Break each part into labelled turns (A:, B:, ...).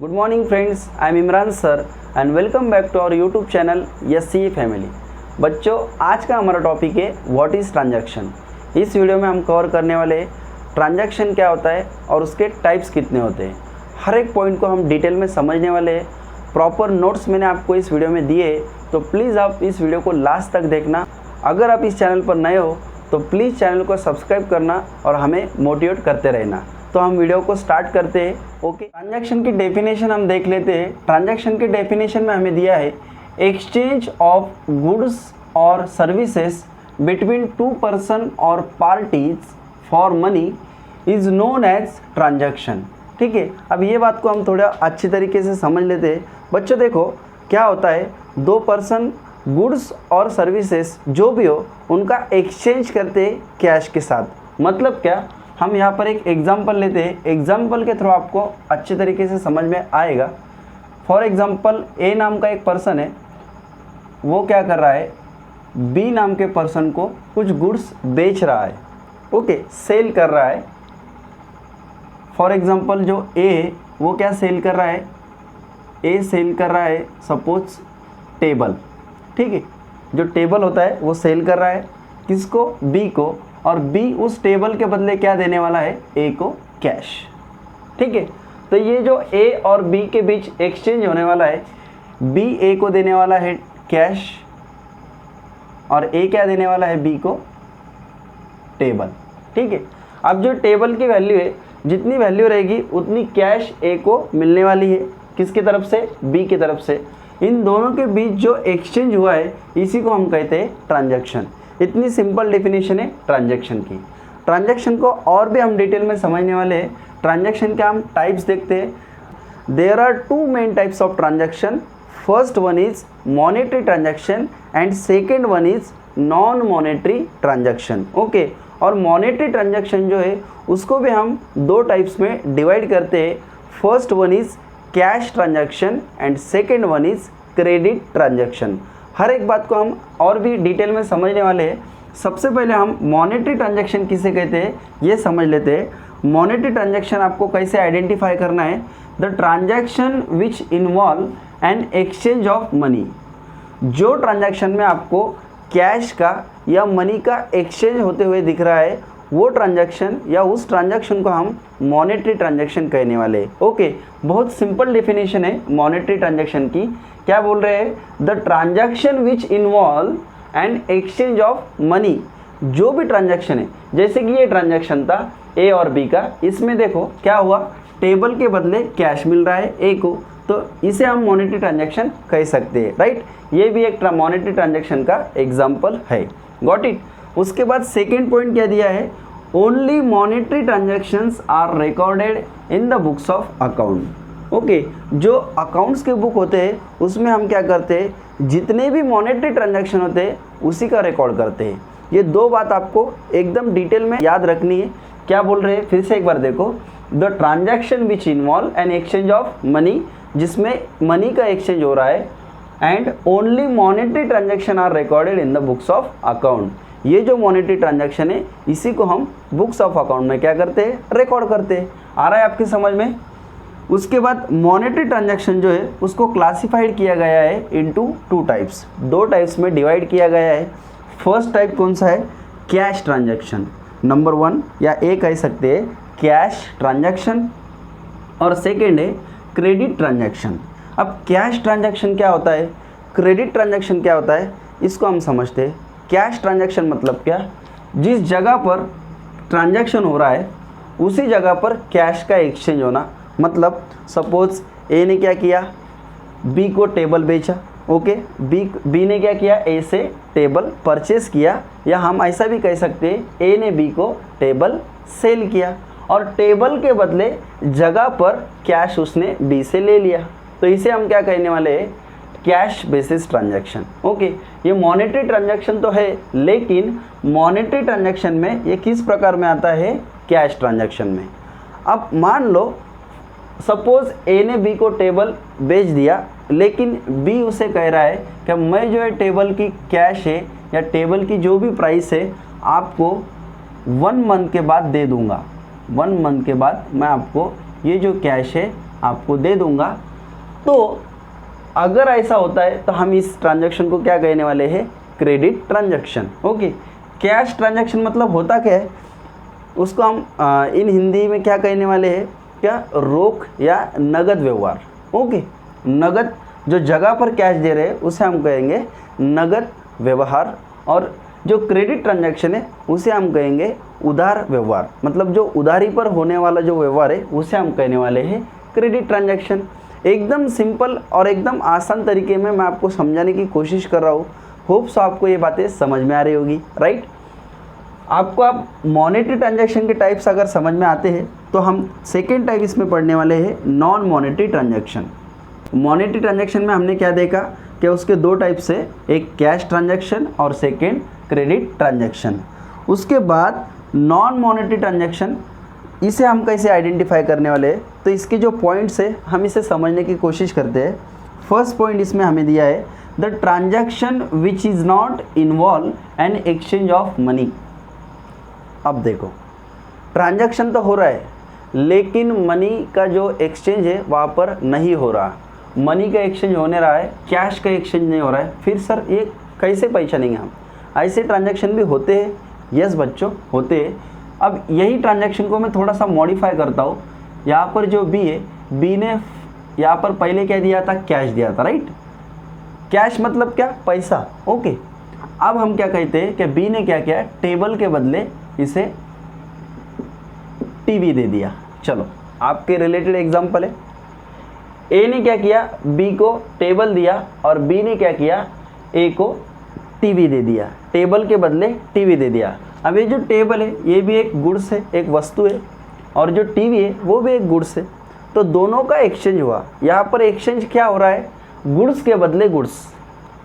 A: Good morning friends, I am Imran sir and welcome back to our YouTube channel SCA family. बच्चों, आज का हमारा topic है what is transaction. इस video में हम कवर करने वाले ट्रांजैक्शन क्या होता है और उसके टाइप्स कितने होते हैं। हर एक पॉइंट को हम डिटेल में समझने वाले हैं। प्रॉपर नोट्स मैंने आपको इस वीडियो में दिए, तो प्लीज़ आप इस वीडियो को लास्ट तक देखना। अगर आप इस चैनल पर नए हो तो प्लीज़ चैनल को सब्सक्राइब करना और हमें मोटिवेट करते रहना। तो हम वीडियो को स्टार्ट करते हैं। ओके, ट्रांजैक्शन की डेफिनेशन हम देख लेते हैं। ट्रांजैक्शन की डेफिनेशन में हमें दिया है एक्सचेंज ऑफ गुड्स और सर्विसेज बिटवीन टू पर्सन और parties for money is known as transaction. ठीक है, अब ये बात को हम थोड़ा अच्छी तरीके से समझ लेते हैं। बच्चों देखो, क्या होता है, दो पर्सन गुड्स और सर्विसेज जो भी हो उनका एक्सचेंज करते हैं कैश के साथ। मतलब क्या, हम यहाँ पर एक एग्जांपल लेते हैं। एग्जांपल के थ्रू आपको अच्छे तरीके से समझ में आएगा। फॉर एग्जांपल, ए नाम का एक पर्सन है, वो क्या कर रहा है, बी नाम के पर्सन को कुछ गुड्स बेच रहा है। ओके, सेल कर रहा है। फॉर एग्जांपल, जो ए है वो क्या सेल कर रहा है, ए सेल कर रहा है सपोज टेबल। ठीक है, जो टेबल होता है वो सेल कर रहा है किसको, बी को, और बी उस टेबल के बदले क्या देने वाला है, ए को कैश। ठीक है, तो ये जो ए और बी के बीच एक्सचेंज होने वाला है, बी ए को देने वाला है कैश और ए क्या देने वाला है, बी को टेबल। ठीक है, अब जो टेबल की वैल्यू है, जितनी वैल्यू रहेगी उतनी कैश ए को मिलने वाली है। किसकी तरफ से, बी की तरफ से। इन दोनों के बीच जो एक्सचेंज हुआ है इसी को हम कहते हैं ट्रांजैक्शन। इतनी सिंपल डेफिनेशन है ट्रांजैक्शन की। ट्रांजैक्शन को और भी हम डिटेल में समझने वाले हैं। ट्रांजैक्शन के हम टाइप्स देखते हैं। There are two main types of transaction. First one is monetary transaction and second one is non monetary transaction. Okay, और मॉनेटरी ट्रांजैक्शन जो है उसको भी हम दो टाइप्स में डिवाइड करते हैं। First one is cash transaction and second one is credit transaction. हर एक बात को हम और भी डिटेल में समझने वाले हैं। सबसे पहले हम मॉनेटरी ट्रांजैक्शन किसे कहते हैं ये समझ लेते हैं। मॉनेटरी ट्रांजैक्शन आपको कैसे आइडेंटिफाई करना है, the transaction which involve an exchange of money. जो ट्रांजैक्शन में आपको कैश का या मनी का एक्सचेंज होते हुए दिख रहा है, वो ट्रांजैक्शन या उस ट्रांजैक्शन को हम मॉनेटरी ट्रांजैक्शन कहने वाले हैं। ओके, बहुत सिंपल डेफिनेशन है मॉनेटरी ट्रांजैक्शन की। क्या बोल रहे हैं, the transaction which involve and exchange of money. जो भी ट्रांजैक्शन है, जैसे कि ये ट्रांजैक्शन था ए और बी का, इसमें देखो क्या हुआ, टेबल के बदले कैश मिल रहा है ए को, तो इसे हम मॉनेटरी ट्रांजैक्शन कह सकते हैं। राइट, ये भी एक मॉनेटरी ट्रांजैक्शन का एग्जाम्पल है। Got it. उसके बाद सेकेंड पॉइंट क्या दिया है, only monetary transactions are recorded in the books of account. Okay, जो अकाउंट्स के बुक होते हैं उसमें हम क्या करते हैं, जितने भी मॉनेटरी ट्रांजैक्शन होते हैं उसी का रिकॉर्ड करते हैं। ये दो बात आपको एकदम डिटेल में याद रखनी है। क्या बोल रहे हैं, फिर से एक बार देखो, the transaction which involve an exchange of money, जिसमें मनी का एक्सचेंज हो रहा है, and only monetary transaction are recorded in the books of account. ये जो मॉनेटरी ट्रांजैक्शन है इसी को हम बुक्स ऑफ अकाउंट में क्या करते हैं, रिकॉर्ड करते हैं। आ रहा है आपकी समझ में। उसके बाद मॉनेटरी ट्रांजैक्शन जो है उसको क्लासिफाइड किया गया है इनटू टू टाइप्स। दो टाइप्स में डिवाइड किया गया है। फर्स्ट टाइप कौन सा है, कैश ट्रांजैक्शन, नंबर वन, या ए कह सकते हैं कैश ट्रांजैक्शन, और सेकेंड है क्रेडिट ट्रांजैक्शन। अब कैश ट्रांजैक्शन क्या होता है, क्रेडिट ट्रांजैक्शन क्या होता है, इसको हम समझते हैं। कैश ट्रांजैक्शन मतलब क्या, जिस जगह पर ट्रांजैक्शन हो रहा है उसी जगह पर कैश का एक्सचेंज होना। मतलब सपोज ए ने क्या किया, बी को टेबल बेचा। ओके, बी ने क्या किया, ए से टेबल परचेस किया, या हम ऐसा भी कह सकते हैं ए ने बी को टेबल सेल किया, और टेबल के बदले जगह पर कैश उसने बी से ले लिया। तो इसे हम क्या कहने वाले हैं, कैश बेसिस ट्रांजैक्शन। ओके, ये मॉनेटरी ट्रांजैक्शन तो है, लेकिन मॉनेटरी ट्रांजैक्शन में ये किस प्रकार में आता है, कैश ट्रांजैक्शन में। अब मान लो सपोज ए ने बी को टेबल बेच दिया, लेकिन बी उसे कह रहा है कि मैं जो है टेबल की कैश है या टेबल की जो भी प्राइस है आपको 1 मंथ के बाद दे दूंगा। 1 मंथ के बाद मैं आपको ये जो कैश है आपको दे दूंगा। तो अगर ऐसा होता है तो हम इस ट्रांजैक्शन को क्या कहने वाले हैं, credit transaction. Okay, cash transaction मतलब होता क्या है, उसको हम इन हिंदी में क्या कहने वाले हैं, क्या, रोक या नगद व्यवहार। ओके, नगद जो जगह पर कैश दे रहे हैं उसे हम कहेंगे नगद व्यवहार, और जो क्रेडिट ट्रांजैक्शन है उसे हम कहेंगे उधार व्यवहार। मतलब जो उधारी पर होने वाला जो व्यवहार है उसे हम कहने वाले हैं क्रेडिट ट्रांजैक्शन। एकदम सिंपल और एकदम आसान तरीके में मैं आपको समझाने की कोशिश कर रहा हूँ। होप्स आपको ये बातें समझ में आ रही होगी, राइट। आपको आप मॉनेटरी ट्रांजैक्शन के टाइप्स अगर समझ में आते हैं तो हम सेकेंड टाइप इसमें पढ़ने वाले हैं, non monetary transaction. Monetary transaction में हमने क्या देखा कि उसके दो टाइप्स है, एक कैश ट्रांजैक्शन और सेकेंड क्रेडिट ट्रांजैक्शन। उसके बाद नॉन मॉनेटरी ट्रांजैक्शन, इसे हम कैसे आइडेंटिफाई करने वाले हैं, तो इसके जो पॉइंट्स है हम इसे समझने की कोशिश करते हैं। फर्स्ट पॉइंट इसमें हमें दिया है, the transaction which is not involve an exchange of money. अब देखो, ट्रांजैक्शन तो हो रहा है लेकिन मनी का जो एक्सचेंज है वहाँ पर नहीं हो रहा। मनी का एक्सचेंज होने रहा है, कैश का एक्सचेंज नहीं हो रहा है। फिर सर ये कैसे पहचानेंगे हम, ऐसे ट्रांजैक्शन भी होते हैं। यस बच्चों, होते हैं। अब यही ट्रांजैक्शन को मैं थोड़ा सा मॉडिफाई करता हूँ। यहाँ पर जो बी है, बी ने यहाँ पर पहले क्या दिया था, कैश दिया था, राइट। कैश मतलब क्या, पैसा। ओके, अब हम क्या कहते हैं कि बी ने क्या किया, टेबल के बदले इसे टीवी दे दिया। चलो आपके रिलेटेड एग्जांपल है। ए ने क्या किया, बी को टेबल दिया, और बी ने क्या किया, ए को टीवी दे दिया। टेबल के बदले टीवी दे दिया। अब ये जो टेबल है ये भी एक गुड्स है, एक वस्तु है, और जो टीवी है वो भी एक गुड्स है। तो दोनों का एक्सचेंज हुआ। यहाँ पर एक्सचेंज क्या हो रहा है, गुड्स के बदले गुड्स।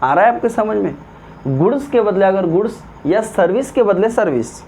A: आ रहा है आपके समझ में, गुड्स के बदले अगर गुड्स, या सर्विस के बदले सर्विस,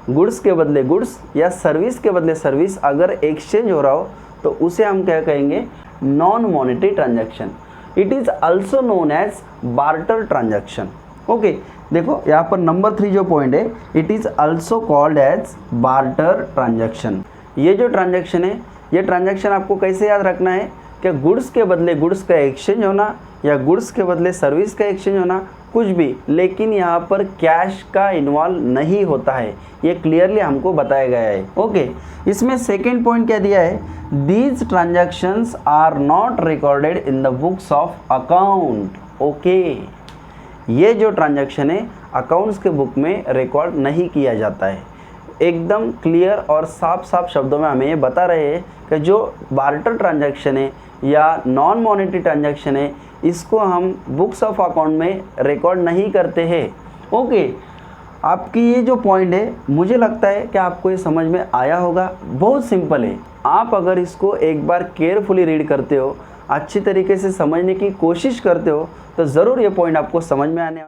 A: गुड्स के बदले गुड्स या सर्विस के बदले सर्विस अगर एक्सचेंज हो रहा हो तो उसे हम क्या कहेंगे, non monetary transaction. It is also known as barter transaction. Okay, देखो यहाँ पर नंबर 3 जो पॉइंट है, it is also called as barter transaction. ये जो ट्रांजैक्शन है, ये ट्रांजैक्शन आपको कैसे याद रखना है कि गुड्स के बदले गुड्स का एक्सचेंज होना या गुड्स के बदले सर्विस का एक्सचेंज होना, कुछ भी, लेकिन यहाँ पर कैश का इन्वॉल्व नहीं होता है। ये क्लियरली हमको बताया गया है। ओके, इसमें सेकेंड पॉइंट क्या दिया है, these transactions are not recorded in the books of account. Okay, ये जो ट्रांजैक्शन है अकाउंट्स के बुक में रिकॉर्ड नहीं किया जाता है। एकदम क्लियर और साफ साफ शब्दों में हमें ये बता रहे हैं कि जो बार्टर ट्रांजैक्शन है या नॉन मॉनेटरी ट्रांजैक्शन है, इसको हम बुक्स ऑफ अकाउंट में रिकॉर्ड नहीं करते हैं। ओके, आपकी ये जो पॉइंट है मुझे लगता है कि आपको ये समझ में आया होगा। बहुत सिंपल है। आप अगर इसको एक बार केयरफुली रीड करते हो, अच्छी तरीके से समझने की कोशिश करते हो, तो ज़रूर ये पॉइंट आपको समझ में आने